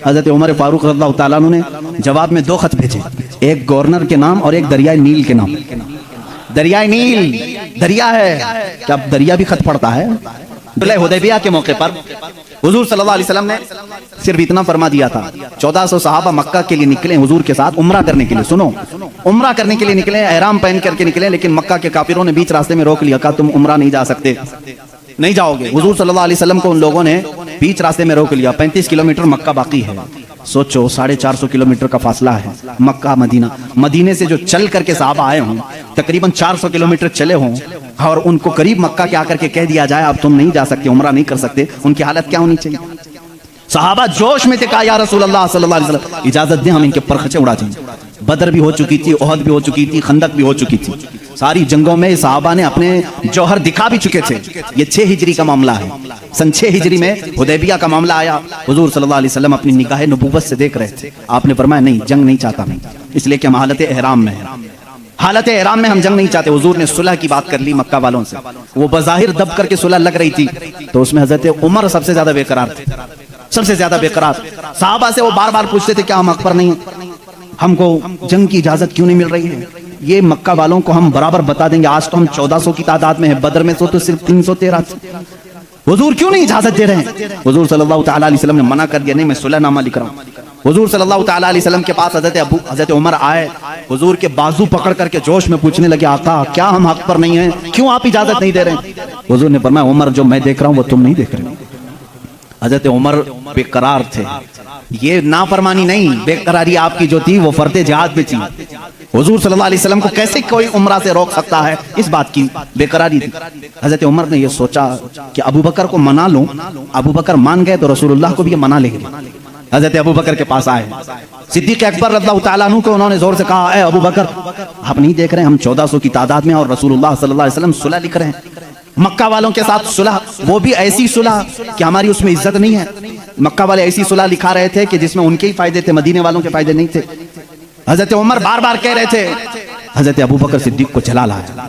हजरत उमर फारूक रज़ियल्लाहु ताला अन्हु ने जवाब में 2 खत भेजे, एक गवर्नर के नाम और एक दरियाए नील के नाम। दरियाए नील दरिया है, क्या दरिया भी खत पड़ता है? हुदैबिया के मौके पर हुजूर सल्लल्लाहु अलैहि वसल्लम ने सिर्फ इतना फरमा दिया था, 1400 सहाबा मक्का के लिए निकले हुजूर के साथ उम्रा करने के लिए। सुनो, उम्रा करने के लिए निकले, एहराम पहन करके निकले, लेकिन मक्का के काफिरों ने बीच रास्ते में रोक लिया, कहा तुम उम्रा नहीं जा सकते, नहीं जाओगे। हुजूर सल्लल्लाहु अलैहि वसल्लम को उन लोगों ने बीच रास्ते में रोक लिया। 35 किलोमीटर मक्का बाकी है, सोचो 450 किलोमीटर का फासला है मक्का मदीना। मदीने से जो चल करके साहबा आए हों, तकरीबन 400 किलोमीटर चले हों, और उनको करीब मक्का के आकर के कह दिया जाए अब तुम नहीं जा सकते, उम्रा नहीं कर सकते, उनकी हालत क्या होनी चाहिए? साहबा जोश में थे, कहा या रसूल अल्लाह सल्लल्लाहु अलैहि वसल्लम इजाजत दें, हम इनके परखचे उड़ा दें। बदर भी हो चुकी थी, ओहद भी हो चुकी थी, खंदक भी हो चुकी थी, सारी जंगों में साहबा ने अपने जौहर दिखा भी चुके थे। ये 6 हिजरी का मामला है, सन 6 हिजरी में हुदैबिया का मामला आया। हुजूर सल्लल्लाहु अलैहि वसल्लम अपनी निगाह नबूवत से देख रहे थे। आपने फरमाया नहीं, जंग नहीं चाहता मैं, इसलिए कि हम हालत एहराम में हैं, हालत एहराम में हम जंग नहीं चाहते। हुजूर ने सुलह की बात कर ली मक्का वालों से, वो बज़ाहिर दब करके सुलह लग रही थी, तो उसमें हजरत उमर सबसे ज्यादा बेकरार थे, सबसे ज्यादा बेकरार। साहबा से वो बार बार पूछते थे क्या हम हक पर नहीं, हमको जंग की इजाजत क्यों नहीं मिल रही है? ये मक्का वालों को हम बराबर बता देंगे, आज तो हम 1400 की तादाद में है, बदर में तो सिर्फ 313। हुजूर क्यों नहीं इजाजत दे रहे हैं? हुजूर सल्लल्लाहु ताला अलैहि वसल्लम ने मना कर दिया, नहीं मैं सुलहनामा लिख रहा हूँ। हुजूर सल्लल्लाहु ताला अलैहि वसल्लम के पास हजरत उमर आए, हुजूर के बाजू पकड़ करके जोश में पूछने लगे, आका क्या हम हक पर नहीं हैं, क्यों आप इजाजत नहीं दे रहे? हुजूर ने फरमाया उमर जो मैं देख रहा हूँ वो तुम नहीं देख रहे। हजरत उमर बेकरार थे, ये नाफरमानी नहीं, बेकरारी आपकी जो थी वो फर्दे जिहाद में थी। हुजूर सल्लल्लाहु अलैहि वसल्लम को कैसे कोई उम्रा से रोक सकता है, इस बात की बेकरारी थी। हजरत उमर ने ये सोचा कि अबू बकर को मना लूं, अबू बकर मान गए तो रसूलुल्लाह को भी ये मना लेंगे। हजरत अबू बकर के पास आए, सिद्दीक अकबर रज़ियल्लाहु ताला अन्हु को उन्होंने जोर से कहा, ए अबू बकर आप नहीं देख रहे हम 1400 की तादाद में और रसूलुल्लाह सल्लल्लाहु अलैहि वसल्लम सुलह लिख रहे हैं मक्का वालों के साथ, सुलह वो भी ऐसी सुलह कि हमारी उसमें इज्जत नहीं है। मक्का वाले ऐसी सुलह लिखा रहे थे कि जिसमें उनके ही फायदे थे, मदीने वालों के फायदे नहीं थे। हजरत उमर बार बार कह रहे थे, हजरत अबू बकर सिद्दीक को चला लाया,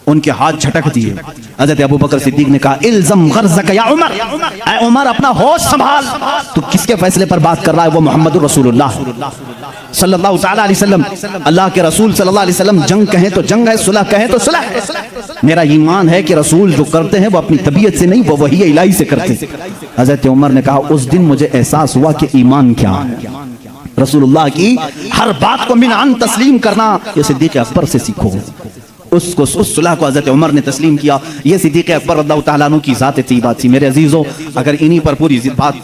उनके हाथ झटक दिए। हजरत अबू बकर सिद्दीक ने कहा इल्ज़म ग़र्ज़क या उमर, ऐ उमर अपना होश संभाल, तू किसके फैसले पर बात कर रहा है? वो मोहम्मद रसूलुल्लाह सल्लल्लाहु ताला अलैहि वसल्लम, अल्लाह के रसूल सल्लल्लाहु अलैहि वसल्लम, जंग कहें तो जंग है, सुलह कहें तो सुलह है। मेरा ईमान है कि रसूल जो करते हैं वो अपनी तबीयत से नहीं, वो वही इलाही से करते हैं। हजरत उमर ने कहा उस दिन मुझे एहसास हुआ कि ईमान क्या है, रसूलुल्लाह की हर बात को मिनान तस्लीम करना, ये सिद्दीक अकबर से सीखो। उसको उस सुलह को हजरत उमर ने तस्लीम किया। ये सिद्दीक अकबर रज़ियल्लाहु ताला अन्हु की ज़ात तय्यबा थी। मेरे अजीजों, अगर इन्हीं पर पूरी बात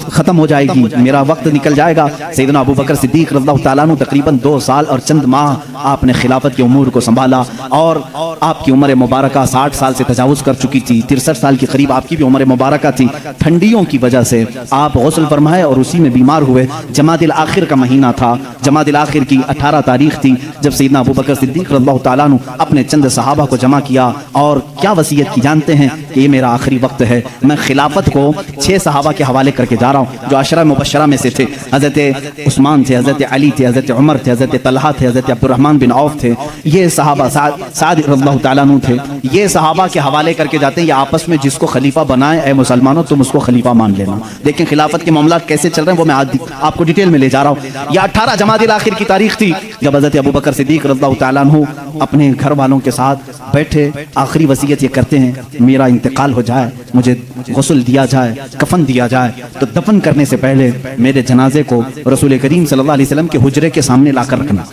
खत्म हो जाएगी, मेरा वक्त निकल जाएगा। सैयदना अबू बकर सिद्दीक रज़ियल्लाहु ताला अन्हु तकरीबन 2 साल और चंद माह आपने खिलाफत के उमूर को संभाला, और आपकी उम्र मुबारका 60 साल से तजावुज़ कर चुकी थी, 63 साल के करीब आपकी भी उम्र मुबारका थी। ठंडियों की वजह से आप गौसल फरमाए और उसी में बीमार हुए। जमादिल आखिर का महीना था, जमादिल आखिर की 18 तारीख थी, जब सैयदना अबू बकर सिद्दीक रज़ियल्लाहु ताला अन्हु अपने चंद सहाबा को जमा किया और क्या वसीयत की जानते हैं कि ये मेरा आखिरी वक्त है, मैं खिलाफत को 6 सहाबा के हवाले करके जा रहा हूँ जो अशरा मुबशरा में से थे। हजरत उस्मान थे, हजरत अली थे, हजरत उमर थे, हजरत तलहा थे, हजरत अब्दुर्रहमान बिन औफ थे, ये सहाबा साद रज़ियल्लाहु ताला अन्हु थे। ये सहाबा के हवाले करके जाते हैं, ये आपस में जिसको खलीफा बनाए, ऐ मुसलमानों तुम उसको खलीफा मान लेना। देखें खिलाफत के मामला कैसे चल रहे हैं, वो मैं आज आपको डिटेल में ले जा रहा हूँ। यह 18 जमादिल आखिर की तारीख थी जब हजरत अबू बकर सिद्दीक रज़ियल्लाहु ताला अन्हु अपने घर वालों के साथ बैठे, आखिरी वसीयत ये करते हैं मेरा इंतकाल हो जाए, मुझे गुस्ल दिया जाए, कफन दिया जाए, तो दफन करने से पहले मेरे जनाजे को रसूल करीम सल्लल्लाहु अलैहि वसल्लम के हुजरे के सामने लाकर रखना।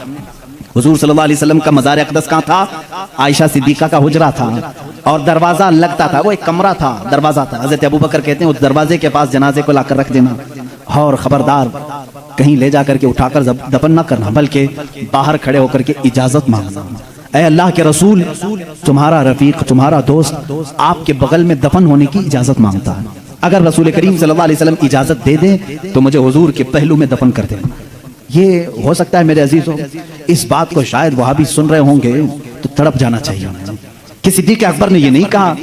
हुजूर सल्लल्लाहु अलैहि वसल्लम का मज़ार अक़दस कहाँ था? आयशा सिद्दीक़ा का हुजरा था और दरवाजा लगता था, वो एक कमरा था, दरवाजा था। हज़रत अबू बकर कहते हैं उस दरवाजे के पास जनाजे को लाकर रख देना और खबरदार कहीं ले जाकर के उठाकर दफन न करना, बल्कि बाहर खड़े होकर के इजाजत मांगना। ऐ अल्लाह के रसूल, तुम्हारा रफीक, तुम्हारा दोस्त आपके बगल में दफन होने की इजाजत मांगता है, अगर रसूल करीम सल्लल्लाहु अलैहि वसल्लम इजाजत दे दे तो मुझे हुजूर के पहलू में दफन कर देना। ये हो सकता है मेरे अजीजों, इस बात को शायद वहां भी सुन रहे होंगे तो तड़प जाना चाहिए कि सिद्दीक अकबर ने ये नहीं कहा,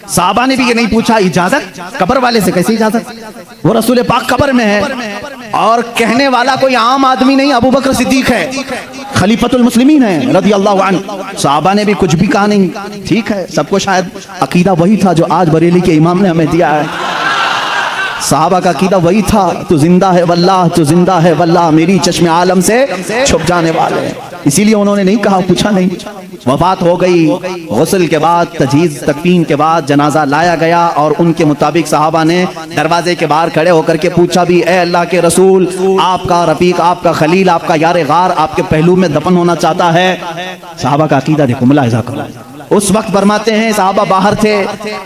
साहबा ने भी ये नहीं पूछा इजाजत, कब्र वाले से कैसे इजाजत? वो रसूल पाक कब्र में है और कहने वाला कोई आम आदमी नहीं, अबू बकर सिद्दीक है, खलीफतुल मुस्लिमीन है रज़ियल्लाहु अन्हु। साहबा ने भी कुछ भी कहा नहीं, ठीक है, सबको शायद अकीदा वही था जो आज बरेली के इमाम ने हमें दिया है। सहाबा का कीदा वही था, तू जिंदा है वल्लाह, तू जिंदा है वल्लाह, मेरी चश्मे आलम से छुप जाने वाले। इसीलिए उन्होंने नहीं कहा, पूछा नहीं। वफात हो गई, गुस्ल के बाद, तजहीज तकफीन के बाद जनाजा लाया गया और उनके मुताबिक सहाबा ने दरवाजे के बाहर खड़े होकर के पूछा भी, ए अल्लाह के रसूल, आपका रफीक, आपका खलील, आपका यार गार आपके पहलू में दफन होना चाहता है। सहाबा का अकीदा देखो, मुलाहिजा करो। उस वक्त फरमाते हैं साहबा बाहर थे,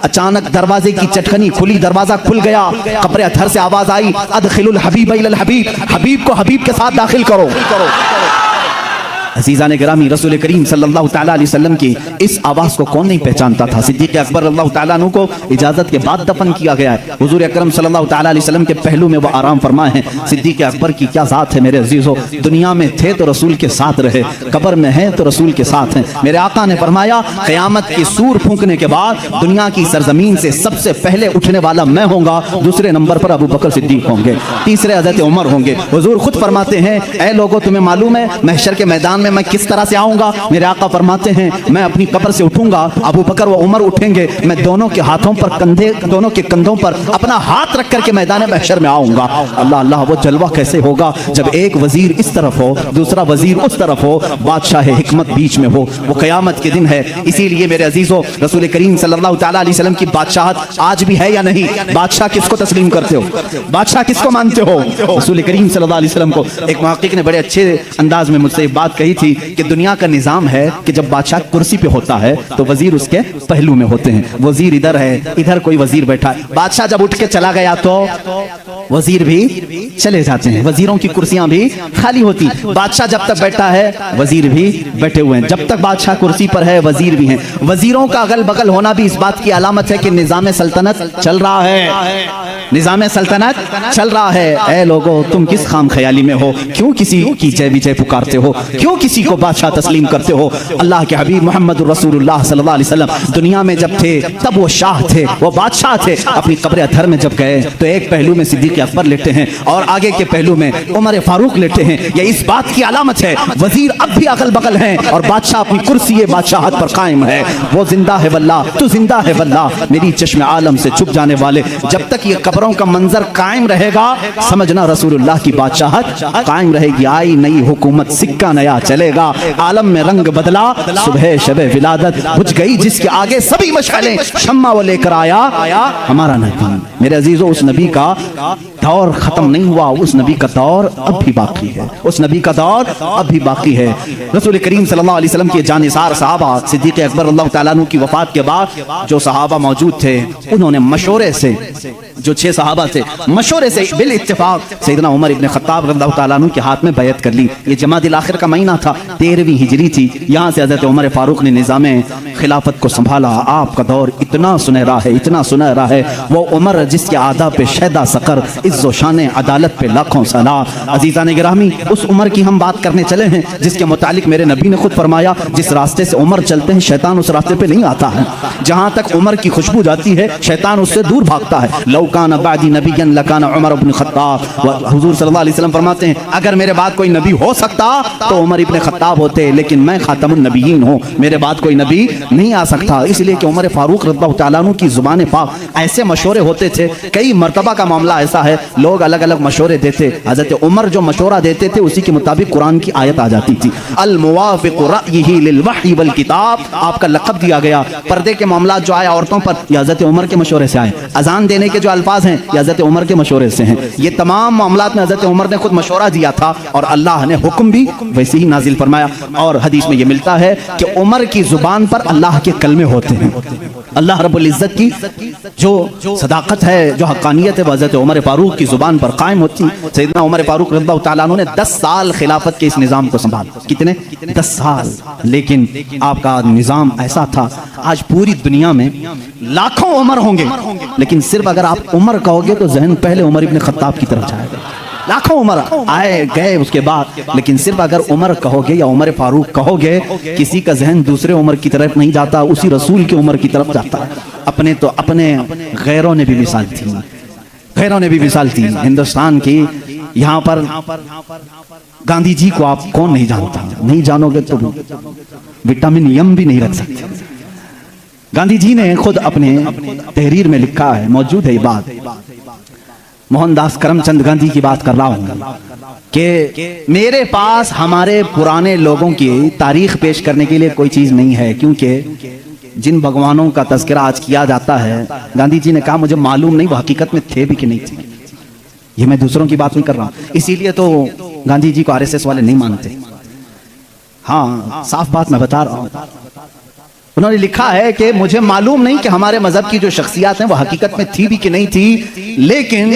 अचानक दरवाजे की चटखनी खुली, दरवाजा खुल गया, कब्र अथर से आवाज आई, अदखिलुल हबीब इलल हबीब, हबीब को हबीब के साथ दाखिल करो। अज़ीज़ान गिरामी, रसूल करीम सल्लल्लाहु तआला अलैहि वसल्लम की इस आवाज़ को कौन नहीं पहचानता था। सिद्दीक़ अकबर रज़ियल्लाहु तआला अन्हु को इजाज़त के बाद दफन किया गया है। हुज़ूर अकरम सल्लल्लाहु तआला अलैहि वसल्लम के पहलू में वो आराम फरमाए हैं। सिद्दीक़ अकबर की क्या ज़ात है मेरे अज़ीज़ों, दुनिया में थे तो रसूल के साथ रहे, कब्र में हैं तो रसूल के साथ हैं। मेरे आका ने फरमाया, क़यामत की सूर फूंकने के बाद दुनिया की सरजमीन से सबसे पहले उठने वाला मैं होऊंगा, दूसरे नंबर पर अबू बकर सिद्दीक़ होंगे, तीसरे हज़रत उमर होंगे। हुज़ूर खुद फरमाते हैं, ऐ लोगों तुम्हें मालूम है महशर के मैदान में मैं किस तरह से आऊंगा। मेरे आका फरमाते हैं, मैं अपनी कब्र से उठूंगा, अबू बकर व उमर उठेंगे, मैं दोनों के हाथों पर कंधे, दोनों के कंधों पर अपना हाथ रख करके मैदान महशर में आऊंगा। अल्लाह अल्लाह, वो जलवा कैसे होगा जब एक वजीर इस तरफ हो, दूसरा वजीर उस तरफ हो, बादशाह हिकमत बीच में हो। वो क़यामत के दिन है। इसीलिए मेरे अजीजों, रसूल करीम सल्लल्लाहु तआला अलैहि वसल्लम की बादशाहत आज भी है या नहीं? बादशाह किसको तस्लीम करते हो? बादशाह किसको मानते हो? रसूल करीम सल्लल्लाहु अलैहि वसल्लम को। एक मुहक्किक ने बड़े अच्छे अंदाज में मुझसे एक बात कही थी कि दुनिया का निजाम है कि जब बादशाह कुर्सी पे होता है तो वजीर उसके पहलू में होते हैं। वजीर इधर है, इधर कोई वजीर बैठा है। बादशाह जब उठ के चला गया तो वजीर भी चले जाते हैं, वजीरों की कुर्सियां भी खाली होती। बादशाह जब तक बैठा है वजीर भी बैठे हुए हैं। जब तक बादशाह कुर्सी पर है वजीर भी हैं। वजीरों का अगल बगल होना भी इस बात की अलामत है कि निजाम सल्तनत चल रहा है, निजाम सल्तनत चल रहा है। ऐ लोगों, तुम किस खाम ख्याली में हो? क्यों किसी की जय विजय पुकारते हो? क्यों किसी को बादशाह तस्लीम करते हो? अल्लाह के हबीब मोहम्मद रसूलुल्लाह सल्लल्लाहु अलैहि वसल्लम दुनिया में जब थे तब वो शाह थे, वो बादशाह थे। अपनी कब्र अथर में जब गए तो एक पहलू में सिद्दीक़ अकबर लेटे हैं और आगे के पहलू में उमर फारूक लेटे हैं। ये इस बात की अलामत है वजीर अब भी अगल बगल हैं और बादशाह अपनी कुर्सी बादशाहत पर कायम है। वो जिंदा है वल्लाह, तू जिंदा है वल्लाह, मेरी चश्मे आलम से छुप जाने वाले। जब तक ये कब्रों का मंजर कायम रहेगा समझना रसूलुल्लाह की बादशाहत कायम रहेगी। आई नई हुकूमत, सिक्का नया चलेगा, आलम में रंग बदला, सुबह शबे विलादत बुझ गई जिसके आगे सभी मशालें, शम्मा वो लेकर आया हमारा नबी। मेरे अजीजों, उस नबी का दौर खत्म नहीं हुआ, उस नबी का दौर अब भी बाकी है, उस नबी का दौर अब भी बाकी है। रसूल करीम सल्लल्लाहु अलैहि वसल्लम के जानिसार सहाबा सिद्दीक़ अकबर अल्लाह तआला अन्हु की वफात के बाद जो सहाबा मौजूद थे उन्होंने मशवरे से, जो 6 सहाबा थे, मशवरे से बिल इत्तेफाक सैयदना उमर इब्न खत्ताब रज़ियल्लाहु तआला अन्हु के हाथ में बैत कर ली। ये जमादिल आखिर का महीना था, 13वीं हिजरी थी। यहाँ से हज़रत उमर फारूक ने निज़ामे खिलाफत को संभाला। आपका दौर इतना सुनहरा है, इतना सुनहरा है। वो उमर जिसके आदा पे शहदा सकर, इज्जो शान अदालत पे लाखों सलाम। अजीज़ान गिरामी, उस उमर की हम बात करने चले हैं जिसके मुतालिक मेरे नबी ने खुद फरमाया, जिस रास्ते से उमर चलते हैं शैतान उस रास्ते पे नहीं आता है। जहाँ तक उमर की खुशबू जाती है शैतान उससे दूर भागता है। लौकान बादी नबीयन लकान उमर इब्न खत्ताब। हुजूर सल्लल्लाहु अलैहि वसल्लम फरमाते हैं, अगर मेरे बाद कोई नबी हो सकता तो उमर इब्न खत्ताब होते, लेकिन मैं खातमुन नबीयीन हूँ, मेरे बाद कोई नबी नहीं आ सकता। इसलिए कि उमर फारूक रज़ियल्लाहु तआला अन्हु की जुबान पाक ऐसे मशवरे होते थे। कई मरतबा का मामला ऐसा है, लोग अलग अलग मशवरे देते, हज़रत उमर जो मशवरा देते थे उसी के मुताबिक कुरान की आयत आ जाती थी। अल मुवाफ़िक़ु रअयिही लिल वही वल किताब, आपका लक़ब दिया गया। पर्दे के मामला जो आए औरतों पर, ये हज़रत उमर के मशवरे से आए। अजान देने के जो अल्फाज हैं ये हज़रत उमर के मशवरे से हैं। ये तमाम मामलात में हज़रत उमर ने खुद मशवरा दिया था और अल्लाह ने हुक्म भी वैसे ही नाजिल फरमाया। और हदीस में ये मिलता है कि उमर की जुबान पर अल्लाह के कलमे होते हैं। अल्लाह रब्बुल इज़्ज़त की जो सदाकत है, जो हक़ानियत है, वो हज़रत उमर फारूक की जुबान पर कायम होती। सैयदना उमर फारूक रज़ियल्लाहु तआला अन्हु ने 10 साल खिलाफत के इस निज़ाम को संभाला। कितने? 10 साल। लेकिन आपका निज़ाम ऐसा था, आज पूरी दुनिया में लाखों उमर होंगे, लेकिन सिर्फ अगर आप उमर कहोगे तो जहन पहले उमर इब्न खत्ताब की तरफ जाएगा। लाखों उमर आए गए उसके बाद, लेकिन सिर्फ अगर उमर कहोगे या उमर फारूक कहोगे, किसी का जहन दूसरे उमर की तरफ नहीं जाता, उसी रसूल की उमर की तरफ जाता है। अपने तो अपने गैरों ने भी मिसाल थी, गैरों ने भी मिसाल थी। हिंदुस्तान की यहाँ पर गांधी जी को आप कौन नहीं जानता? नहीं जानोगे तो विटामिन एम भी नहीं रख सकते। गांधी जी ने खुद अपने तहरीर में लिखा है, मौजूद है ये बात, मोहनदास करमचंद गांधी की बात कर रहा हूं कि मेरे पास हमारे पुराने लोगों की तारीख पेश करने के लिए कोई चीज नहीं है, क्योंकि जिन भगवानों का तज़किरा आज किया जाता है, गांधी जी ने कहा मुझे मालूम नहीं वो हकीकत में थे भी कि नहीं थे। ये मैं दूसरों की बात नहीं कर रहा हूं, इसीलिए तो गांधी जी को आरएसएस वाले नहीं मानते। हाँ, साफ बात मैं बता रहा हूं। उन्होंने लिखा है कि मुझे मालूम नहीं कि हमारे मजहब की जो शख्सियत हैं वो हकीकत में थी भी कि नहीं थी, लेकिन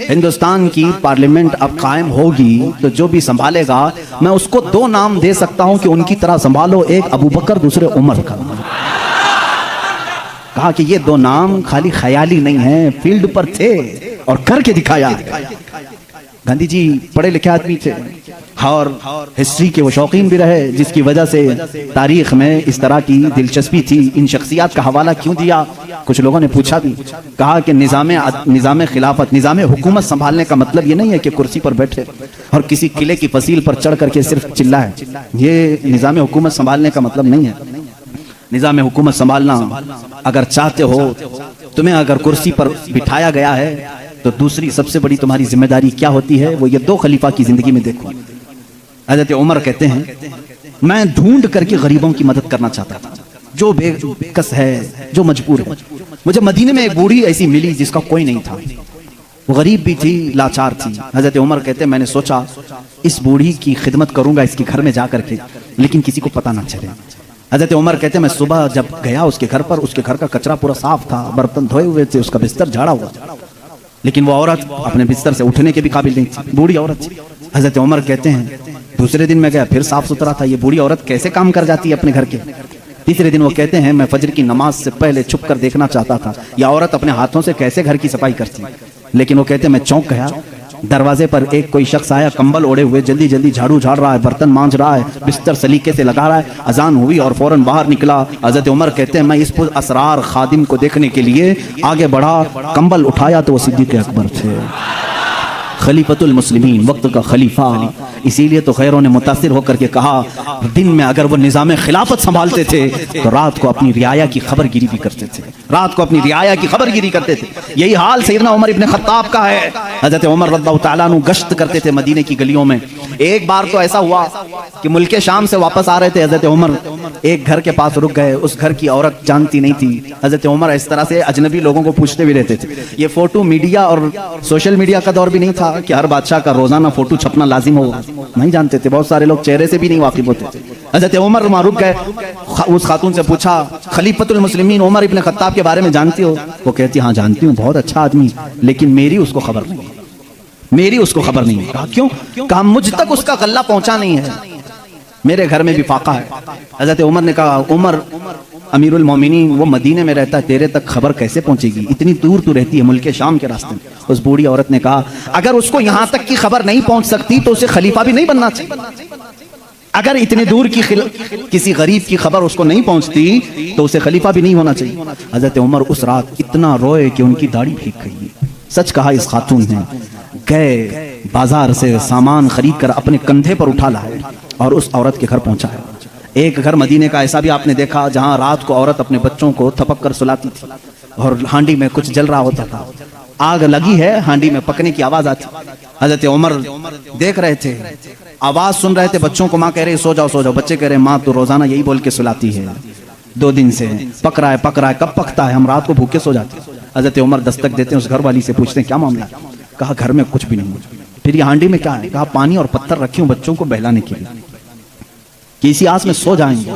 हिंदुस्तान की पार्लियामेंट अब कायम होगी तो जो भी संभालेगा मैं उसको दो नाम दे सकता हूं कि उनकी तरह संभालो, एक अबू बकर दूसरे उमर का। कहा कि ये दो नाम खाली ख्याली नहीं है, फील्ड पर थे और करके दिखाया। गांधी जी पढ़े लिखे आदमी थे और हिस्ट्री के वो शौकीन भी रहे, जिसकी वजह से तारीख में इस तरह की दिलचस्पी थी। इन शख्सियत का हवाला क्यों दिया, कुछ लोगों ने पूछा भी। कहा कि निज़ाम खिलाफत, निज़ाम हुकूमत संभालने का मतलब ये नहीं है कि कुर्सी पर बैठे और किसी किले की फसील पर चढ़ करके सिर्फ चिल्लाए। ये निज़ाम हुकूमत संभालने का मतलब नहीं है। निज़ाम हुकूमत संभालना अगर चाहते हो, तुम्हें अगर कुर्सी पर बिठाया गया है तो दूसरी सबसे बड़ी तुम्हारी जिम्मेदारी क्या होती है, वो ये दो खलीफा की जिंदगी में देखो। हज़रत उमर कहते हैं मैं ढूंढ करके गरीबों की मदद करना चाहता था, जो बेकस है, जो मजबूर है। मुझे मदीने में एक बूढ़ी ऐसी मिली जिसका कोई नहीं था, वो गरीब भी थी, लाचार थी। हज़रत उमर कहते हैं मैंने सोचा इस बूढ़ी की खिदमत करूंगा इसके घर में जा करके, लेकिन किसी को पता ना चले। हज़रत उमर कहते हैं मैं सुबह जब गया उसके घर पर, उसके घर का कचरा पूरा साफ था, बर्तन धोए हुए थे, उसका बिस्तर झाड़ा हुआ, लेकिन वो औरत अपने बिस्तर से उठने के भी काबिल नहीं थी, बूढ़ी औरत थी। हज़रत उमर कहते हैं दूसरे दिन मैं गया, फिर साफ सुथरा था, ये बूढ़ी औरत कैसे काम कर जाती है अपने घर के। तीसरे दिन वो कहते हैं मैं फजर की नमाज से पहले छुप कर देखना चाहता था यह औरत अपने हाथों से कैसे घर की सफाई करती, लेकिन वो कहते हैं मैं चौंक गया। दरवाजे पर एक कोई शख्स आया, कंबल ओढ़े हुए, जल्दी जल्दी झाड़ू झाड़ रहा है, बर्तन मांज रहा है, बिस्तर सलीके से लगा रहा है। अजान हुई और फौरन बाहर निकला। हज़रत उमर कहते हैं मैं इस असरार खादिम को देखने के लिए आगे बढ़ा, कंबल उठाया तो वो सिद्दीक़ अकबर थे, खलीफतुल मुस्लिमीन, वक्त का खलीफा। इसीलिए तो खैरों ने मुतासिर होकर के कहा दिन में अगर वो निज़ाम खिलाफत संभालते थे तो रात को अपनी रियाया की खबरगिरी भी करते थे, रात को अपनी रियाया की खबरगिरी करते थे। यही हाल सैयदना उमर इब्न खत्ताब का है। हज़रत उमर रज़ियल्लाहु तआला अन्हु गश्त करते थे मदीने की गलियों में। एक बार तो ऐसा हुआ कि मुल्के शाम से वापस आ रहे थे, हज़रत उमर एक घर के पास रुक गए। उस घर की औरत जानती नहीं थी। हज़रत उमर इस तरह से अजनबी लोगों को पूछते भी रहते थे। ये फोटो मीडिया और सोशल मीडिया का दौर भी नहीं था कि हर बादशाह का रोजाना फोटो छपना लाजिम हो, नहीं जानते थे। बहुत सारे लोग चेहरे से भी नहीं वाकिफ होते थे। हज़रत उमर वहाँ रुक गए, उस खातून से पूछा खलीफतुल मुस्लिमीन उमर इब्न खत्ताब के बारे में जानती हो? वो कहती हाँ जानती हूँ, बहुत अच्छा आदमी, लेकिन मेरी उसको खबर नहीं, मेरी उसको खबर नहीं। कहा क्यों? कहा मुझ तक उसका गल्ला पहुंचा नहीं है, मेरे घर में भी फाका है। हज़रत उमर ने कहा उमर अमीरुल मोमिनीन वो मदीने में रहता है, तेरे तक खबर कैसे पहुंचेगी, इतनी दूर तू रहती है मुल्के शाम के रास्ते में। उस बूढ़ी औरत ने कहा अगर उसको यहाँ तक की खबर नहीं पहुंच सकती तो उसे खलीफा भी नहीं बनना चाहिए। अगर इतने दूर की किसी गरीब की खबर उसको नहीं पहुंचती तो उसे खलीफा भी नहीं होना चाहिए। हज़रत उमर उस रात इतना रोए कि उनकी दाढ़ी भीग गई। सच कहा इस खातून ने, गए बाजार से सामान खरीद कर अपने कंधे पर उठा लाए और उस औरत के घर पहुंचा है। एक घर मदीने का ऐसा भी आपने देखा जहां रात को औरत अपने बच्चों को थपक कर सुलाती थी और हांडी में कुछ जल रहा होता था, आग लगी है, हांडी में पकने की आवाज आती। हज़रत उमर देख रहे थे, आवाज सुन रहे थे, बच्चों को माँ कह रही सो जाओ सो जाओ, बच्चे कह रहे माँ तो रोजाना यही बोल के सुलाती है, 2 दिन से पक रहा है, कब पकता है, हम रात को भूखे सो जाते हैं। हज़रत उमर दस्तक देते हैं, उस घर वाली से पूछते हैं क्या मामला? कहा घर में कुछ भी नहीं। फिर ये हांडी में क्या है? कहा पानी और पत्थर रखे हूँ बच्चों को बहलाने के लिए, कि इसी आस में सो जाएंगे।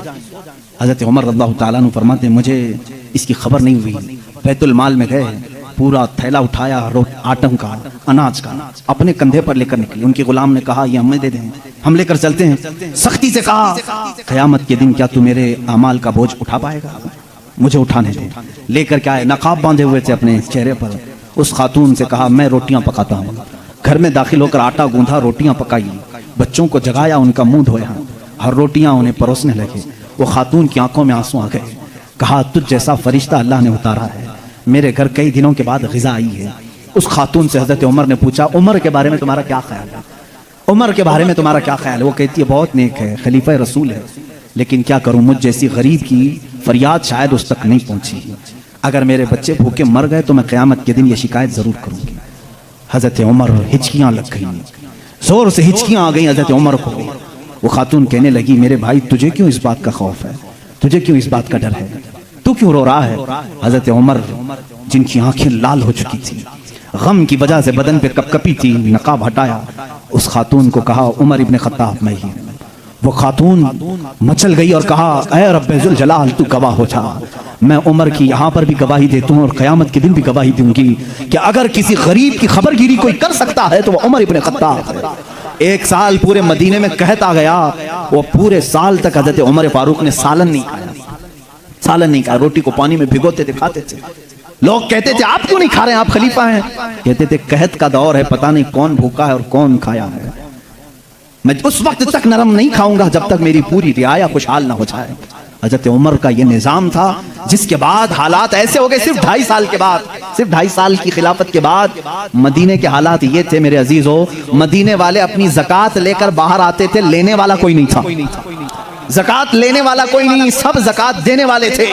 हज़रत उमर रज़ियल्लाहु ताला अन्हु फरमाते हैं मुझे इसकी खबर नहीं हुई। बैतुल माल में गए, पूरा थैला उठाया आटम का, अनाज का, अपने कंधे पर लेकर निकले। उनके गुलाम ने कहा ये हमें दे दें, हम लेकर चलते हैं। सख्ती से कहा क़यामत के दिन क्या तू मेरे अमाल का बोझ उठा पाएगा? मुझे उठाने दे। लेकर क्या है, नकाब बांधे हुए थे अपने चेहरे पर। उस खातून से कहा मैं रोटियां पकाता हूँ। घर में दाखिल होकर आटा गूंधा, रोटियां पकाई, बच्चों को जगाया, उनका मुंह धोया और रोटियां उन्हें परोसने लगे। वो खातून की आंखों में आंसू आ गए। कहा तुझ जैसा फरिश्ता अल्लाह ने उतारा है, मेरे घर कई दिनों के बाद ग़िज़ा आई है। उस खातून से हज़रत उमर ने पूछा उमर के बारे में तुम्हारा क्या ख्याल है? उमर के बारे में तुम्हारा क्या ख्याल है? वो कहती है बहुत नेक है, खलीफा रसूल है, लेकिन क्या करूं, मुझ जैसी गरीब की फरियाद शायद उस तक नहीं पहुंची। अगर मेरे बच्चे भूखे मर गए तो मैं क़यामत के दिन ये शिकायत ज़रूर करूंगी। हजरत उमर हिचकियां लग गई, जोर से हिचकियां आ गई हजरत उमर को। वो खातून कहने लगी, मेरे भाई तुझे क्यों इस बात का खौफ है, तुझे क्यों इस बात का डर है, तू क्यों रो रहा है? हजरत उमर जिनकी आंखें लाल हो चुकी थी, गम की वजह से बदन पे कपकपी थी, नकाब हटाया, उस खातून को कहा, उमर इब्ने खत्ताब मैं ही। वो खातून मचल गई और कहा, ऐ रब्बे-जुल जलाल तू गवाह हो जा, मैं उमर की यहाँ पर भी गवाही देता हूँ और क़यामत के दिन भी गवाही दूंगी कि अगर किसी गरीब की खबरगिरी कोई कर सकता है तो वो उमर इब्ने खत्ताब है। एक साल पूरे मदीने में कहता गया, वो पूरे साल तक हजरत उमर फारूक ने सालन नहीं खाया, सालन नहीं खाया, रोटी को पानी में भिगोते थे, खाते थे। लोग कहते थे आप क्यों नहीं खा रहे हैं, आप खलीफा हैं? कहते थे कहत का दौर है, पता नहीं कौन भूखा है और कौन खाया है, मैं उस वक्त तक नरम नहीं खाऊंगा जब तक मेरी पूरी रियाया खुशहाल ना हो जाए। हजरत उमर का ये निजाम था, जिसके बाद हालात ऐसे हो गए, सिर्फ 2.5 साल के बाद, सिर्फ 2.5 साल की खिलाफत के बाद मदीने के हालात ये थे मेरे अजीजों, मदीने वाले अपनी ज़कात लेकर बाहर आते थे, लेने वाला कोई नहीं था, ज़कात लेने वाला कोई नहीं, सब ज़कात देने वाले थे।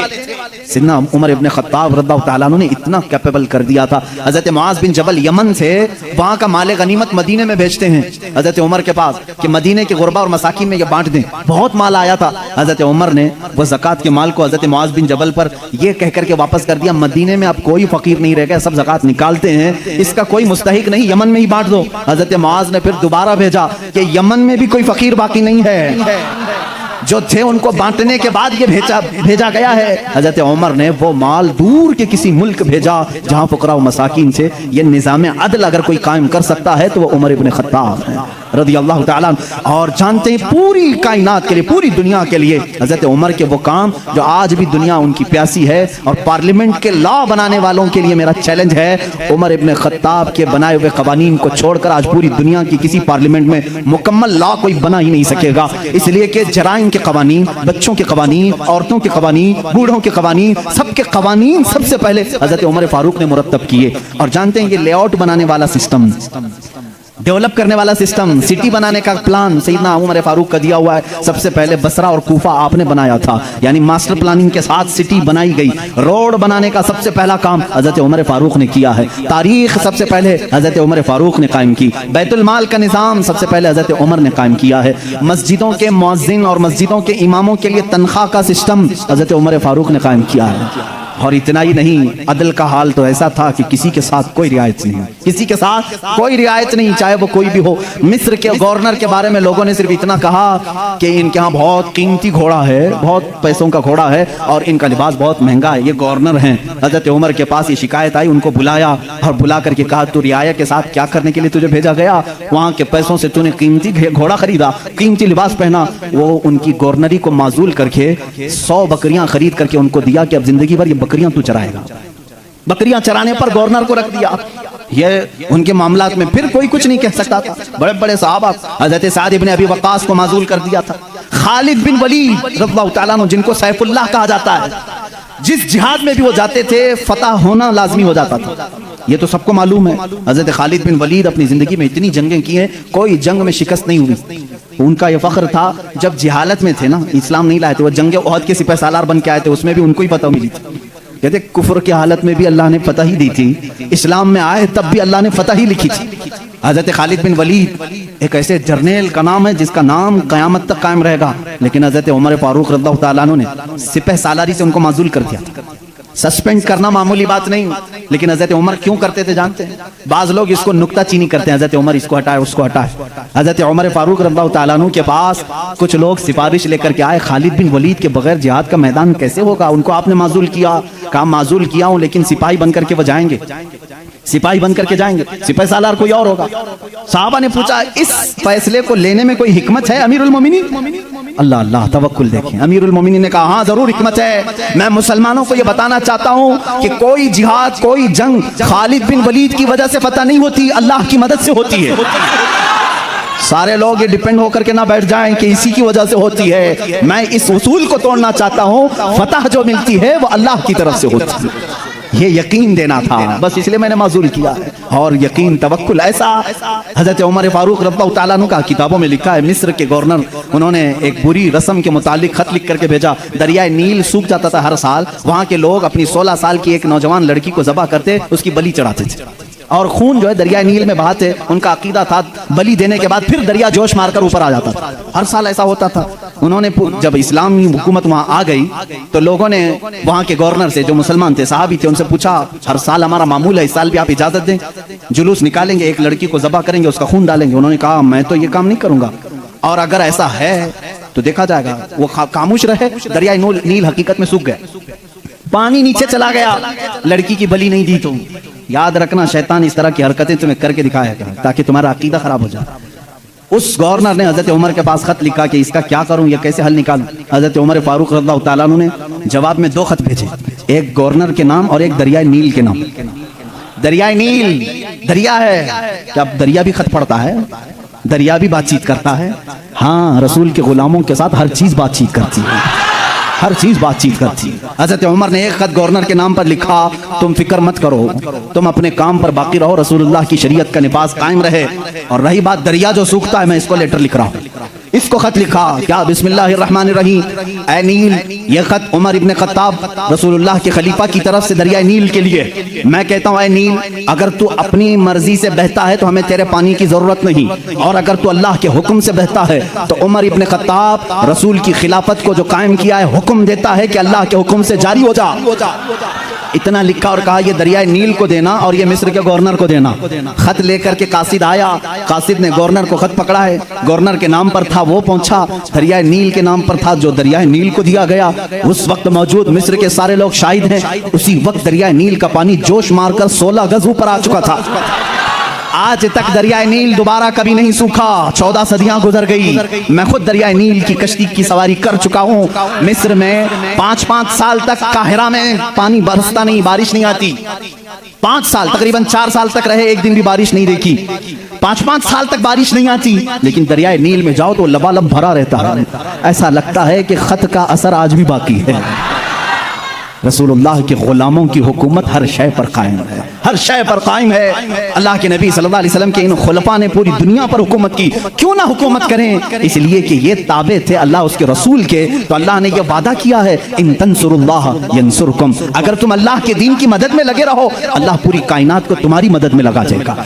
सिद्दीक़ उमर इब्ने खत्ताब रज़ियल्लाहु ताला अन्हु ने इतना कैपेबल कर दिया था, हज़रत मुआज़ बिन जबल यमन से वहाँ का माले गनीमत मदीने में भेजते हैं हज़रत उमर के पास कि मदीने के गुरबा और मसाकिन में ये बांट दें। बहुत माल आया था, हज़रत उमर ने वो ज़कात के माल को हज़रत मुआज़ बिन जबल पर ये कह करके वापस कर दिया, मदीने में अब कोई फ़कीर नहीं रह गया, सब ज़कात निकालते हैं, इसका कोई मुस्तहिक नहीं, यमन में ही बांट दो। हज़रत मुआज़ ने फिर दोबारा भेजा कि यमन में भी कोई फ़कीर बाकी नहीं है, जो थे उनको बांटने के बाद ये भेजा गया है। हजरत उमर ने वो माल दूर के किसी मुल्क भेजा जहां फुकरा व मसाकिन से ये निज़ाम अदल अगर कोई कायम कर सकता है तो वो उमर इब्ने खत्ताब है रज़ियल्लाहु ताला। और जानते हैं पूरी कायनात के लिए, पूरी दुनिया के लिए हजरत उमर के वो काम जो आज भी दुनिया उनकी प्यासी है। और पार्लियामेंट के लॉ बनाने वालों के लिए मेरा चैलेंज है, उमर इब्ने खत्ताब के बनाए हुए कवानीन को छोड़कर आज पूरी दुनिया की किसी पार्लियामेंट में मुकम्मल लॉ कोई बना ही नहीं सकेगा, इसलिए कि जराइम के कवानीन, बच्चों के कवानीन, औरतों के कवानीन, बूढ़ों के कवानीन, सबके कवानीन सबसे पहले हजरत उमर फारूक ने मुरत्तब किए। और जानते हैं ये लेआउट बनाने वाला सिस्टम, डेवलप करने वाला सिस्टम, सिटी बनाने का प्लान सैयदना उमर फारूक का दिया हुआ है। सबसे पहले बसरा और कूफा आपने बनाया था, यानी मास्टर प्लानिंग के साथ सिटी बनाई गई। रोड बनाने का सबसे पहला काम हजरत उमर फारूक ने किया है। तारीख सबसे पहले हजरत उमर फारूक ने कायम की। बैतुल माल का निज़ाम सबसे पहले हजरत उमर ने कायम किया है। मस्जिदों के मुअज्जिन और मस्जिदों के इमामों के लिए तनख्वाह का सिस्टम हजरत उमर फारूक ने कायम किया है। और इतना ही नहीं, अदल का हाल तो ऐसा था कि किसी के साथ कोई रियायत नहीं, किसी के साथ कोई रियायत नहीं, चाहे वो कोई भी हो। मिस्र के गवर्नर के बारे में लोगों ने सिर्फ इतना कहा कि इनके यहाँ बहुत कीमती घोड़ा है, बहुत पैसों का घोड़ा है और इनका लिबास बहुत महंगा है, ये गवर्नर हैं। हजरत उमर के पास ये शिकायत आई, उनको बुलाया और बुला करके कहा तू रियाया के साथ क्या करने के लिए तुझे भेजा गया? वहाँ के पैसों से तूने कीमती घोड़ा खरीदा, कीमती लिबास पहना। वो उनकी गवर्नरी को माजूल करके 100 बकरियां खरीद करके उनको दिया कि अब जिंदगी भर ये बकरियां तू चराएगा। बकरियां चराने पर गवर्नर को रख दिया। ये उनके मामलात में फिर कोई कुछ नहीं कह सकता था। बड़े बड़े साहबा हजरत साद इब्ने अबी वक्कास को माजूल कर दिया था। खालिद बिन वलीद रज़ियल्लाहु ताला अन्हु जिनको सैफुल्लाह कहा जाता है, जिस जिहाद में भी वो जाते थे फतह होना लाजमी हो जाता था, ये तो सबको मालूम है। हजरत खालिद बिन वलीद अपनी जिंदगी में इतनी जंगें की हैं, कोई जंग में शिकस्त नहीं हुई। उनका ये फख्र था, जब जिहालत में थे ना, इस्लाम नहीं लाए थे, वो जंगे ओहद के सिपह सालार बन के आए थे, उसमें भी उनको ही फतह मिली थी। कहते कुफ्र की हालत में भी अल्लाह ने फतह ही दी थी, इस्लाम में आए तब भी अल्लाह ने फतह ही लिखी थी। हजरत खालिद बिन वलीद एक ऐसे जर्नेल का नाम है जिसका नाम कयामत तक कायम रहेगा, लेकिन हजरत उमर फारूक रज़ियल्लाहु ताला अन्हु ने सिपह सालारी से उनको माजूल कर दिया था। सस्पेंड करना मामूली बात नहीं, लेकिन हजरत उमर क्यों करते थे जानते हैं? बाज लोग इसको नुक्ताचीनी करते हैं, हजरत उमर इसको हटाए उसको हटाए। हजरत उमर फारूक रज़ियल्लाहु ताला अन्हु के पास कुछ लोग सिफारिश लेकर के आए, खालिद बिन वलीद के बगैर जिहाद का मैदान कैसे होगा? उनको आपने माजूल किया, कहा माजूल किया हूं, लेकिन सिपाही बन करके वो जाएंगे, सिपाही बन करके जाएंगे, सिपाही सालार कोई और होगा। साहबा ने पूछा इस फैसले को लेने में कोई हिकमत है अमीरुल मोमिनीन? अल्लाह अल्लाह तवक्कुल देखें। अमीरुल मोमिनीन ने कहा हाँ जरूर हिकमत है। मैं मुसलमानों को यह बताना चाहता हूं कि कोई जिहाद, कोई जंग खालिद बिन वलीद की वजह से फतह नहीं होती, अल्लाह की मदद से होती है। सारे लोग ये डिपेंड होकर के ना बैठ जाएं कि इसी की वजह से होती है। मैं इस उसूल को तोड़ना चाहता हूं, फतह जो मिलती है वो अल्लाह की तरफ से होती है। ये यकीन देना था, बस इसलिए मैंने माजूल किया है। और यकीन तवक्कुल ऐसा हजरत उमर फारूक रज़ियल्लाहु ताला अन्हु का किताबों में लिखा है। मिस्र के गवर्नर उन्होंने एक बुरी रस्म के मुतालिक खत लिख करके भेजा। दरियाए नील सूख जाता था हर साल, वहाँ के लोग अपनी 16 साल की एक नौजवान लड़की को ज़बह करते, उसकी बलि चढ़ाते थे। और खून जो है दरिया नील में बहाते। उनका अकीदा था बलि देने के बाद फिर दरिया जोश मारकर ऊपर आ जाता था, हर साल ऐसा होता था। उन्होंने जब इस्लामी हुकूमत वहां आ गई तो लोगों ने वहां के गवर्नर से, जो मुसलमान थे, साहबी थे, उनसे पूछा हर साल हमारा मामूल है, इस साल भी आप इजाजत दें, जुलूस निकालेंगे, एक लड़की को ज़बह करेंगे, उसका खून डालेंगे। उन्होंने कहा मैं तो ये काम नहीं करूंगा, और अगर ऐसा है तो देखा जाएगा। वो खामोश रहे। दरिया नील हकीकत में सूख गया, पानी नीचे चला गया। लड़की की बलि नहीं दी। तो याद रखना, शैतान इस तरह की हरकतें तुम्हें करके दिखाएगा ताकि तुम्हारा अकीदा खराब हो जाए। उस गवर्नर ने हजरत उमर के पास खत लिखा कि इसका क्या करूं, ये कैसे हल निकालूं। हजरत उमर फारूक रज़ियल्लाहु ताला अन्हु ने जवाब में 2 खत भेजे, एक गवर्नर के नाम और एक दरिया नील के नाम। दरिया नील दरिया है, क्या दरिया भी खत पढ़ता है? दरिया भी बातचीत करता है। हाँ, रसूल के गुलामों के साथ हर चीज बातचीत करती है, हर चीज बातचीत करती है। हजरत उमर ने एक खत गवर्नर के नाम पर लिखा, तुम फिक्र मत करो, तुम अपने काम पर बाकी रहो, रसूलुल्लाह की शरीयत का निपास कायम रहे। और रही बात दरिया जो सूखता है, मैं इसको लेटर लिख रहा हूँ। इसको खत लिखा क्या, बिस्मिल्लाहिर्रहमानिर्रहीम, ऐ नील, ये खत उमर इब्न खत्ताब रसूलुल्लाह के खलीफा की तरफ से दरिया नील के लिए। मैं कहता हूँ ऐ नील, अगर तू अपनी मर्जी से बहता है तो हमें तेरे पानी की जरूरत नहीं, और अगर तू अल्लाह के हुक्म से बहता है तो उमर इब्न खत्ताब रसूल की खिलाफत को जो कायम किया है, हुक्म देता है कि अल्लाह के हुक्म से जारी हो जा। इतना लिखा और कहा ये दरिया नील को देना और ये मिस्र के गवर्नर को देना। खत लेकर के कासिद आया, कासिद ने गवर्नर को खत पकड़ा है, गवर्नर के नाम पर था, वो पहुंचा, दरिया नील के नाम पर था, जो दरिया नील को दिया गया। उस वक्त मौजूद मिस्र के सारे लोग शाहिद हैं, उसी वक्त दरिया नील का पानी जोश मारकर 16 गज ऊपर आ चुका था। आज तक दरिया नील दोबारा कभी नहीं सूखा। 14 सदियां गुजर गई, मैं खुद दरिया नील की कश्ती की सवारी कर चुका हूं। मिस्र में 5-5 साल तक, काहिरा में पानी बरसता नहीं, बारिश नहीं आती। 5 साल, तकरीबन 4 साल तक रहे, एक दिन भी बारिश नहीं देखी। 5-5 साल तक बारिश नहीं आती, लेकिन दरिया नील में जाओ तो लबालब भरा रहता है। ऐसा लगता है कि खत का असर आज भी बाकी है। रसूलुल्लाह के गुलामों की हुकूमत हर शय पर कायम है, हर शय पर कायम है। अल्लाह के नबी सल्लल्लाहु अलैहि वसल्लम के इन खुलफा ने पूरी दुनिया पर हुकूमत की। क्यों ना हुकूमत करें? इसलिए कि ये ताबे थे अल्लाह उसके रसूल के। तो अल्लाह ने ये वादा किया है, इन तंसुरुल्लाह यंसुरकुम, अगर तुम अल्लाह के दीन की मदद में लगे रहो, अल्लाह पूरी कायनात को तुम्हारी मदद में लगा देगा,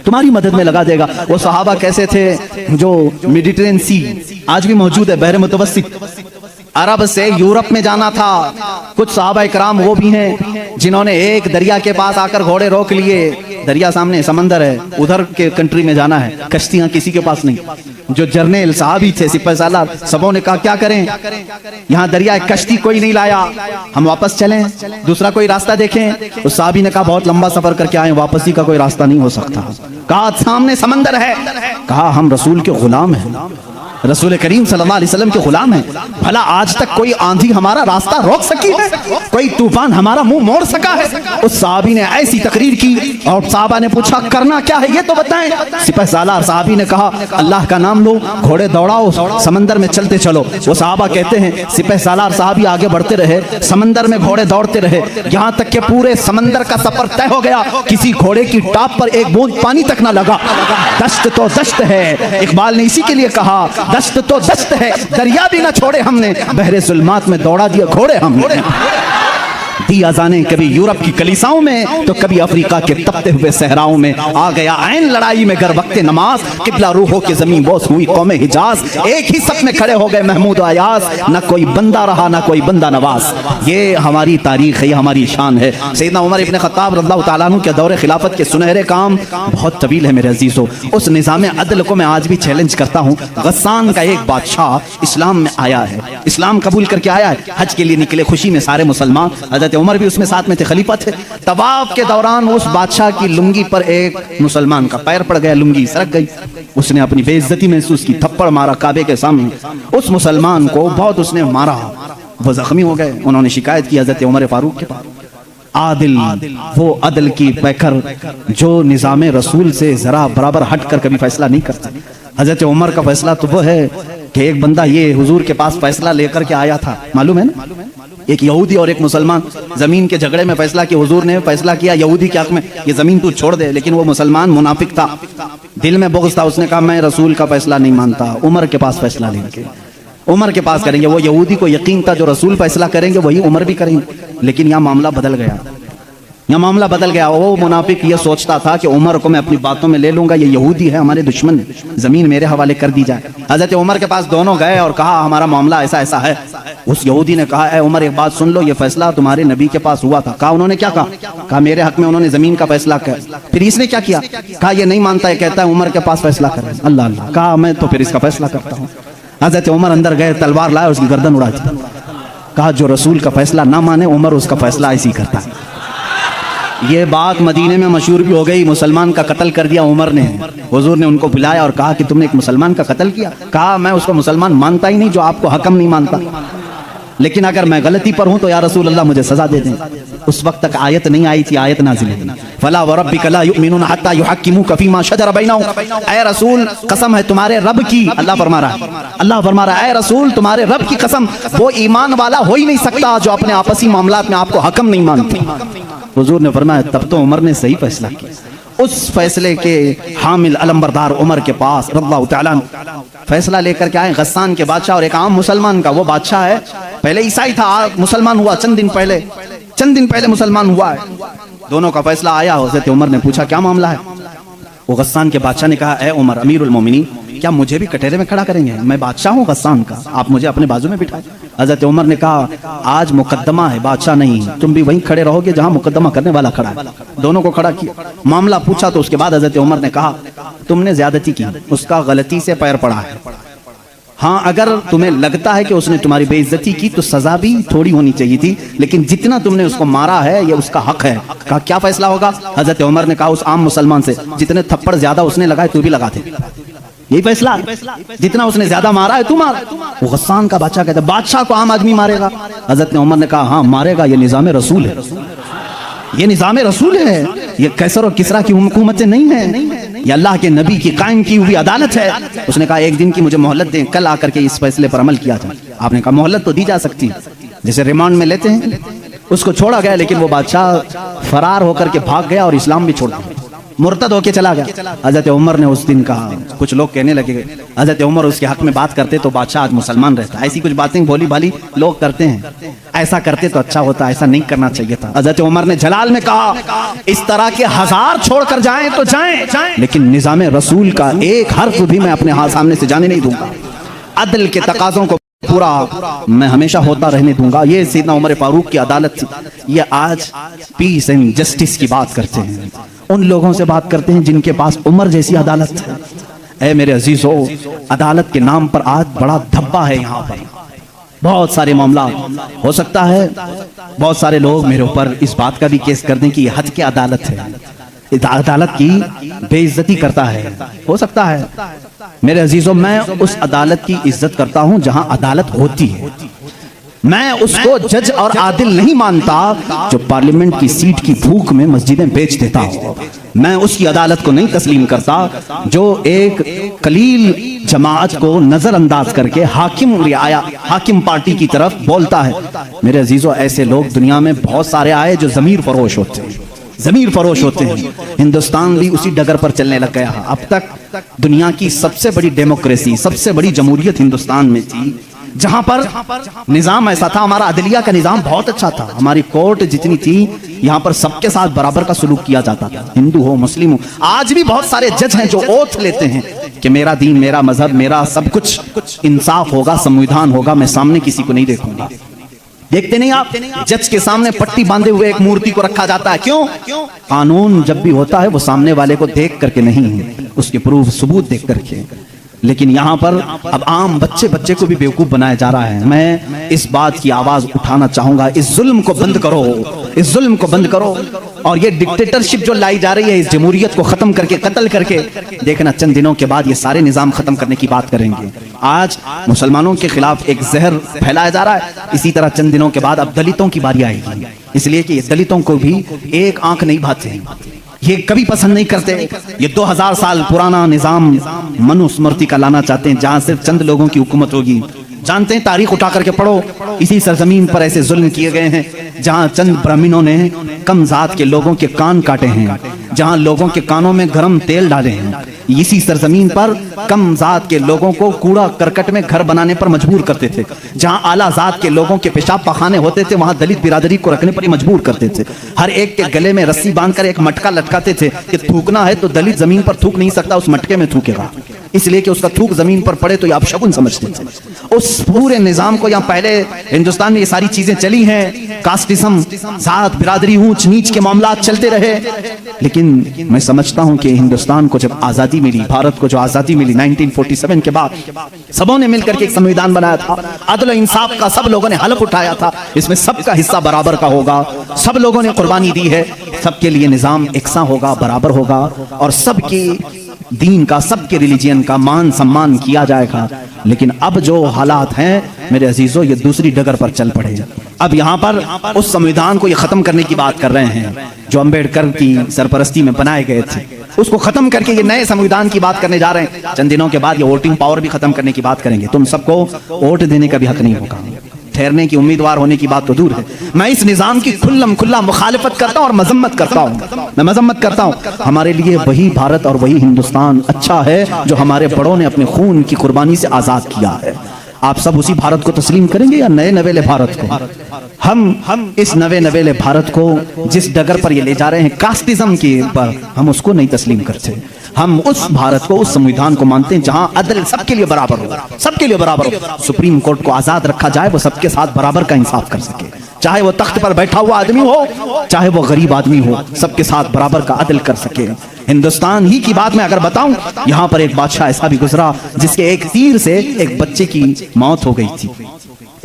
तुम्हारी मदद में लगा देगा। वो सहाबा कैसे थे जो मेडिटेरियन सी आज भी मौजूद है, बहर मुतवस्सित, अरब से यूरोप में जाना था। कुछ सहाबा इकराम वो भी हैं जिन्होंने एक दरिया के पास आकर घोड़े रोक लिए। दरिया सामने, समंदर है, उधर के कंट्री में जाना है, कश्तियां किसी के पास नहीं। जो जर्नल साहबी थे, सिपाही सालार, सबों ने कहा क्या करें, यहाँ दरिया कश्ती कोई नहीं लाया, हम वापस चलें, दूसरा कोई रास्ता देखें। उस साहबी ने कहा बहुत लंबा सफर करके आए, वापसी का कोई रास्ता नहीं हो सकता। कहा सामने समंदर है, कहा हम रसूल के गुलाम हैं, रसूल करीम सल्लल्लाहु अलैहि वसल्लम के गुलाम हैं। भला आज तक कोई आंधी हमारा रास्ता रोक सकी है? कोई तूफान हमारा मुंह मोड़ सका है? उस साहबी ने ऐसी तकरीर की और साहबा ने पूछा करना क्या है ये तो बताएं। सिपाही सालार साहबी ने कहा अल्लाह का नाम लो, घोड़े दौड़ाओ, समंदर में चलते चलो। वो साहबा कहते हैं सिपाही सालार साहबी आगे बढ़ते रहे, समंदर में घोड़े दौड़ते रहे, यहाँ तक के पूरे समंदर का सफर तय हो गया। किसी घोड़े की टाप पर एक बूंद पानी तक न लगा। दश्त तो दश्त है, इकबाल ने इसी के लिए कहा दश्त तो दश्त है, दरिया भी ना छोड़े हमने, बहरे जुल्मात में दौड़ा दिया घोड़े हमने। दी अज़ानें कभी यूरोप की कलीसाओं में तो कभी अफ्रीका के तपते हुए सहराओं में। आ गया ऐन लड़ाई में गर वक्ते नमाज, किबला रूहों की जमीन बोस हुई कौमे हिजाज। एक ही सफ में खड़े हो गए महमूद अयाज, न कोई बंदा रहा न कोई बंदा नवाज। ये हमारी तारीख है, ये हमारी शान है। सैयदना उमर इब्न खत्ताब रज़ियल्लाहु तआला अन्हु के दौरे खिलाफत के सुनहरे काम बहुत तवील है मेरे अजीजों। उस निज़ाम अदल को मैं आज भी चैलेंज करता हूँ। गस्सान का एक बादशाह इस्लाम में आया है, इस्लाम कबूल करके आया है, हज के लिए निकले खुशी में सारे मुसलमान, हज़रत उमर भी उसमें साथ में थे, खलीफा थे। तवाफ के दौरान उस बादशाह की लुंगी पर एक मुसलमान का पैर पड़ गया, लुंगी सरक गई। उसने अपनी बेइज्जती महसूस की, थप्पड़ मारा काबे के सामने। उस मुसलमान को बहुत उसने मारा, वो जख्मी हो गए। उन्होंने शिकायत की हज़रत उमर फारूक के पास। आदिल, वो अदल की पैकर जो निज़ाम रसूल से जरा बराबर हट कर कभी फैसला नहीं करता। हज़रत उमर का फैसला तो वो है कि एक बंदा ये हुजूर के पास फैसला लेकर के आया था, मालूम है ना, एक यहूदी और एक मुसलमान जमीन के झगड़े में फैसला किया। हुजूर ने फैसला किया यहूदी के हक में, ये जमीन तू छोड़ दे, लेकिन वो मुसलमान मुनाफिक था, दिल में बुग़्ज़ था। उसने कहा मैं रसूल का फैसला नहीं मानता, उमर के पास फैसला लेंगे, उमर के पास करेंगे। वो यहूदी को यकीन था जो रसूल फैसला करेंगे वही उमर भी करेंगे, लेकिन यहाँ मामला बदल गया। यह मामला बदल गया। वो मुनाफिक ये सोचता था कि उमर को मैं अपनी बातों में ले लूंगा, ये यहूदी है, हमारे दुश्मन, जमीन मेरे हवाले कर दी जाए। हजरत उमर के पास दोनों गए और कहा हमारा मामला ऐसा ऐसा है। उस यहूदी ने कहा, ए उमर एक बात सुन लो, ये फैसला तुम्हारे नबी के पास हुआ था। कहा उन्होंने क्या कहा? मेरे हक में उन्होंने जमीन का फैसला किया। फिर इसने क्या किया? कहा ये नहीं मानता है, कहता है उमर के पास फैसला करे। अल्लाह अल्लाह। कहा मैं तो फिर इसका फैसला करता हूँ। हजरत उमर अंदर गए, तलवार लाए, उसकी गर्दन उड़ा दी। कहा जो रसूल का फैसला ना माने उमर उसका फैसला ऐसी करता है। ये बात मदीने में मशहूर भी हो गई। मुसलमान का कत्ल कर दिया उमर ने। हुजूर ने उनको बुलाया और कहा कि तुमने एक मुसलमान का कत्ल किया। कहा मैं उसको मुसलमान मानता ही नहीं जो आपको हकम नहीं मानता, लेकिन अगर मैं गलती पर हूं तो या रसूल अल्लाह मुझे सजा दे दें। उस वक्त तक आयत नहीं आई थी, आयत नाज़िल हुई, फला व रब्बिका ला युमिनूना हत्ता युहक्किमूका फीमा शजरा बैनहुम। ऐ रसूल कसम है तुम्हारे रब की, अल्लाह फरमा रहा है, अल्लाह फरमा रहा है, ऐ रसूल तुम्हारे रब की कसम, वो ईमान वाला हो ही नहीं सकता जो अपने आपसी मामलात में आपको हकम नहीं मानते। हुजूर ने फरमाया तब तो उमर ने सही फैसला किया। उस फैसले के हामिल अलमबरदार उमर के पास रज़ियल्लाहु तआला फैसला लेकर के आए गस्सान के बादशाह और एक आम मुसलमान का। वो बादशाह है, पहले ईसाई था, मुसलमान हुआ चंद दिन पहले मुसलमान हुआ है। दोनों का फैसला आया। हज़रत उमर ने पूछा क्या मामला है? वो गस्सान के बादशाह ने कहा, ए उमर अमीरुल मोमिनीन, क्या मुझे भी कटहरे में खड़ा करेंगे? मैं बादशाह हूँ गस्सान का, आप मुझे अपने बाजू में बिठाएं। हज़रत उमर ने कहा आज मुकद्दमा है, बादशाह नहीं, तुम भी वहीं खड़े रहोगे जहां मुकद्दमा करने वाला खड़ा है। दोनों को खड़ा किया, मामला पूछा तो उसके बाद हज़रत उमर ने कहा तुमने ज्यादती की, उसका गलती से पैर पड़ा है। हाँ अगर तुम्हें लगता है कि उसने तुम्हारी बेइज्जती की तो सजा भी थोड़ी होनी चाहिए थी, लेकिन जितना तुमने उसको मारा है ये उसका हक है। कहा क्या फैसला होगा? हज़रत उमर ने कहा उस आम मुसलमान से जितने थप्पड़ ज्यादा उसने लगाए तू भी लगा दे, यही फैसला, जितना उसने ज्यादा मारा है तू मार। वो गस्सान का बादशाह कहता है बादशाह को आम आदमी मारेगा? हज़रत उमर ने कहा हाँ मारेगा, ये निज़ाम रसूल है, ये निज़ाम रसूल है, ये कैसर और किसरा की हुकूमतें नहीं है, ये अल्लाह के नबी की कायम की हुई अदालत है। उसने कहा एक दिन की मुझे मोहलत दें, कल आकर के इस फैसले पर अमल किया जाए। आपने कहा मोहलत तो दी जा सकती है, जैसे रिमांड में लेते हैं। उसको छोड़ा गया, लेकिन वो बादशाह फरार होकर के भाग गया और इस्लाम भी छोड़ दिया, मुर्तद होके चला गया। हज़रत उमर ने उस दिन कहा, कुछ लोग कहने लगे हज़रत उमर उसके हक में बात करते तो बादशाह आज मुसलमान रहता। ऐसी कुछ बातें भोली भाली लोग करते हैं, ऐसा करते तो अच्छा होता, ऐसा नहीं करना चाहिए था। हज़रत उमर ने जलाल में कहा इस तरह के 1000 छोड़कर जाएं तो जाएं, लेकिन निज़ाम रसूल का एक हर्फ भी मैं अपने हाथ सामने से जाने नहीं दूंगा। अदल के तकाज़ों को पूरा मैं हमेशा होता रहने दूंगा। ये सैयदना उमर फारूक की अदालत थी। ये आज पीस एंड जस्टिस की बात करते हैं, उन लोगों से बात करते हैं जिनके पास उमर जैसी अदालत है। ऐ मेरे अजीजों, अदालत के नाम पर आज बड़ा धब्बा है। यहाँ पर बहुत सारे मामला हो सकता है, बहुत सारे लोग मेरे ऊपर इस बात का भी केस कर दें कि ये हद की अदालत है, अदालत की बेइज्जती करता है। हो सकता है मेरे अजीजों, मैं उस अदालत की इज्जत करता हूं जहां अदालत होती है। मैं उसको जज और आदिल नहीं मानता जो पार्लियामेंट की सीट की भूख में मस्जिदें बेच देता हो। मैं उसकी अदालत को नहीं तस्लीम करता जो एक कलील जमात को नजरअंदाज करके हाकिम पार्टी की तरफ बोलता है। मेरे अजीजों, ऐसे लोग दुनिया में बहुत सारे आए जो जमीर फरोश होते हैं, जमीर फरोश होते हैं। हिंदुस्तान भी उसी डगर पर चलने लग गया। अब तक दुनिया की सबसे बड़ी डेमोक्रेसी, सबसे बड़ी जमहूरियत हिंदुस्तान में थी, जहां पर निजाम ऐसा था, हमारा अदलिया का निजाम बहुत अच्छा था, हमारी कोर्ट जितनी थी यहाँ पर सबके साथ बराबर का सलूक किया जाता था, हिंदू हो मुस्लिम हो। आज भी बहुत सारे जज हैं जो ओथ लेते हैं कि मेरा दीन, मेरा मजहब, मेरा सब कुछ इंसाफ होगा, संविधान होगा, मैं सामने किसी को नहीं देखूंगा। देखते नहीं आप, जज के सामने पट्टी बांधे हुए एक मूर्ति को रखा जाता है। क्यों? कानून जब भी होता है वो सामने वाले को देख करके नहीं, उसके प्रूफ सबूत देख करके। लेकिन यहाँ पर अब आम बच्चे को भी बेवकूफ बनाया जा रहा है। मैं इस बात की आवाज उठाना चाहूंगा, इस जुल्म को बंद करो, इस जुल्म को बंद करो। और ये डिक्टेटरशिप जो लाई जा रही है, इस जमहूरियत को खत्म करके, कत्ल करके, देखना चंद दिनों के बाद ये सारे निजाम खत्म करने की बात करेंगे। आज मुसलमानों के खिलाफ एक जहर फैलाया जा रहा है, इसी तरह चंद दिनों के बाद अब दलितों की बारी आएगी, इसलिए कि दलितों को भी एक आंख नहीं भाते, ये कभी पसंद नहीं करते। ये 2000 साल पुराना निजाम मनुस्मृति का लाना चाहते हैं, जहां सिर्फ चंद लोगों की हुकूमत होगी। जानते हैं, तारीख उठा करके पढ़ो, इसी सरजमीन पर ऐसे जुल्म किए गए हैं जहां चंद ब्राह्मणों ने कम जात के लोगों के कान काटे हैं, जहां लोगों के कानों में गरम तेल डाले हैं, इसी सरजमीन पर कम जात के लोगों को कूड़ा करकट में घर बनाने पर मजबूर करते थे। जहां आला जात के लोगों के पेशाब पखाने होते थे वहां दलित बिरादरी को रखने पर ही मजबूर करते थे। हर एक के गले में रस्सी बांधकर एक मटका लटकाते थे कि थूकना है तो दलित जमीन पर थूक नहीं सकता, उस मटके में थूकेगा, इसलिए कि उसका थूक जमीन पर पड़े तो ये आप शगुन समझते थे। उस पूरे निजाम को, यहाँ पहले हिंदुस्तान में ये सारी चीजें चली हैं, कास्टिज्म, जात बिरादरी, ऊंच नीच के मामला चलते रहे, लेकिन मैं समझता हूं कि हिंदुस्तान को जब आजादी मिली, भारत को जो आजादी मिली 1947 के बाद, सबों ने मिलकर के एक संविधान बनाया था, अदल इंसाफ का सब लोगों ने हलफ उठाया था, इसमें सबका हिस्सा बराबर का होगा, सब लोगों ने कुर्बानी दी है, सबके लिए निजाम एकसा होगा, बराबर होगा और सबकी दीन का, सबके रिलीजियन का मान सम्मान किया जाएगा। लेकिन अब जो हालात हैं मेरे अजीजों, ये दूसरी डगर पर चल पड़े। अब यहाँ पर उस संविधान को ये खत्म करने की बात कर रहे हैं जो अंबेडकर की सरपरस्ती में बनाए गए थे, उसको खत्म करके ये नए संविधान की बात करने जा रहे हैं। चंद दिनों के बाद ये वोटिंग पावर भी खत्म करने की बात करेंगे। तुम सबको वोट देने का भी हक नहीं होगा, ठहरने की, उम्मीदवार होने की बात तो दूर है। मैं इस निजाम की खुल्लम खुल्ला मुखालिफत करता हूं और मजम्मत करता हूं, मैं मजम्मत करता हूं। हमारे लिए वही भारत और वही हिंदुस्तान अच्छा है जो हमारे बड़ों ने अपने खून की कुर्बानी से आजाद किया है। आप सब उसी भारत को तस्लीम करेंगे या नए नवेले भारत को? हम इस नवे नवेले भारत को जिस डगर पर ये ले जा रहे हैं कास्टिज्म के ऊपर, हम उसको नहीं तस्लीम करते। हम उस भारत को, उस संविधान को मानते हैं जहां अदल सबके लिए बराबर हो, सबके लिए बराबर हो। सुप्रीम कोर्ट को आजाद रखा जाए, वो सबके साथ बराबर का इंसाफ कर सके, चाहे वो तख्त पर बैठा हुआ आदमी हो, चाहे वो गरीब आदमी हो, सबके साथ बराबर का अदल कर सके। हिंदुस्तान ही की बात मैं अगर बताऊं, यहां पर एक बादशाह ऐसा भी गुजरा जिसके एक तीर से एक बच्चे की मौत हो गई थी,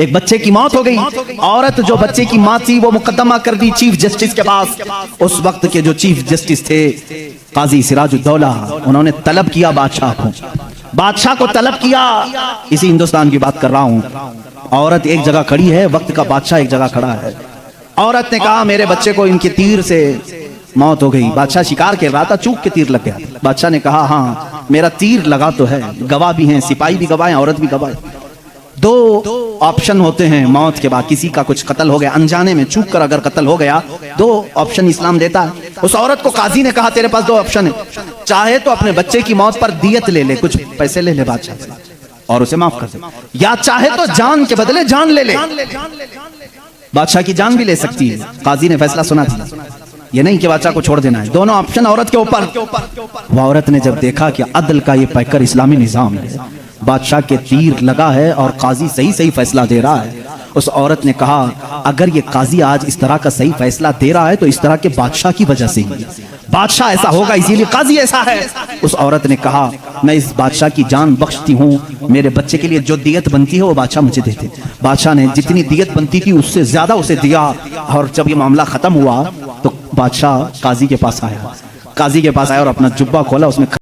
एक बच्चे की मौत हो गई। औरत जो बच्चे की मां थी वो मुकदमा कर दी चीफ जस्टिस के पास। उस वक्त के जो चीफ जस्टिस थे काजी सिराजुद्दौला, उन्होंने तलब किया बादशाह को तलब किया। इसी हिंदुस्तान की बात कर रहा हूं। औरत एक जगह खड़ी है, वक्त का बादशाह एक जगह खड़ा है। औरत ने कहा मेरे बच्चे को इनके तीर से मौत हो गई। बादशाह शिकार कर रहा था, चूक के तीर लग गया। बादशाह ने कहा हाँ मेरा तीर लगा तो है, गवाह भी हैं, सिपाही भी गवाह हैं, औरत भी गवाह है। दो ऑप्शन होते हैं मौत के बाद, किसी का कुछ कत्ल हो गया अनजाने में, चूक कर अगर कत्ल हो गया, दो ऑप्शन इस्लाम देता है। उस औरत को काजी ने कहा तेरे पास दो ऑप्शन है, चाहे तो अपने बच्चे की मौत पर दियत ले ले, कुछ पैसे ले ले बादशाह से और उसे माफ कर दे, या चाहे तो जान के बदले जान ले ले। बादशाह की जान भी ले सकती है। काजी ने फैसला सुना था, ये नहीं कि बादशाह को छोड़ देना है, दोनों ऑप्शन औरत के ऊपर। वो औरत ने जब देखा कि अदल का ये पैकर इस्लामी निजाम है, बादशाह के तीर लगा है और काजी सही सही फैसला दे रहा है, उस औरत ने कहा अगर ये काजी आज इस तरह का सही फैसला दे रहा है तो इस तरह के बादशाह की वजह से ही, बादशाह ऐसा होगा इसीलिए काजी ऐसा है। उस औरत ने कहा मैं इस बादशाह की जान बख्शती हूँ, मेरे बच्चे के लिए जो दियत बनती है वो बादशाह मुझे दे दे। बादशाह ने जितनी दियत बनती थी उससे ज्यादा उसे दिया। और जब ये मामला खत्म हुआ तो बादशाह काजी के पास आया, काजी के पास आया और अपना जुब्बा खोला, उसमें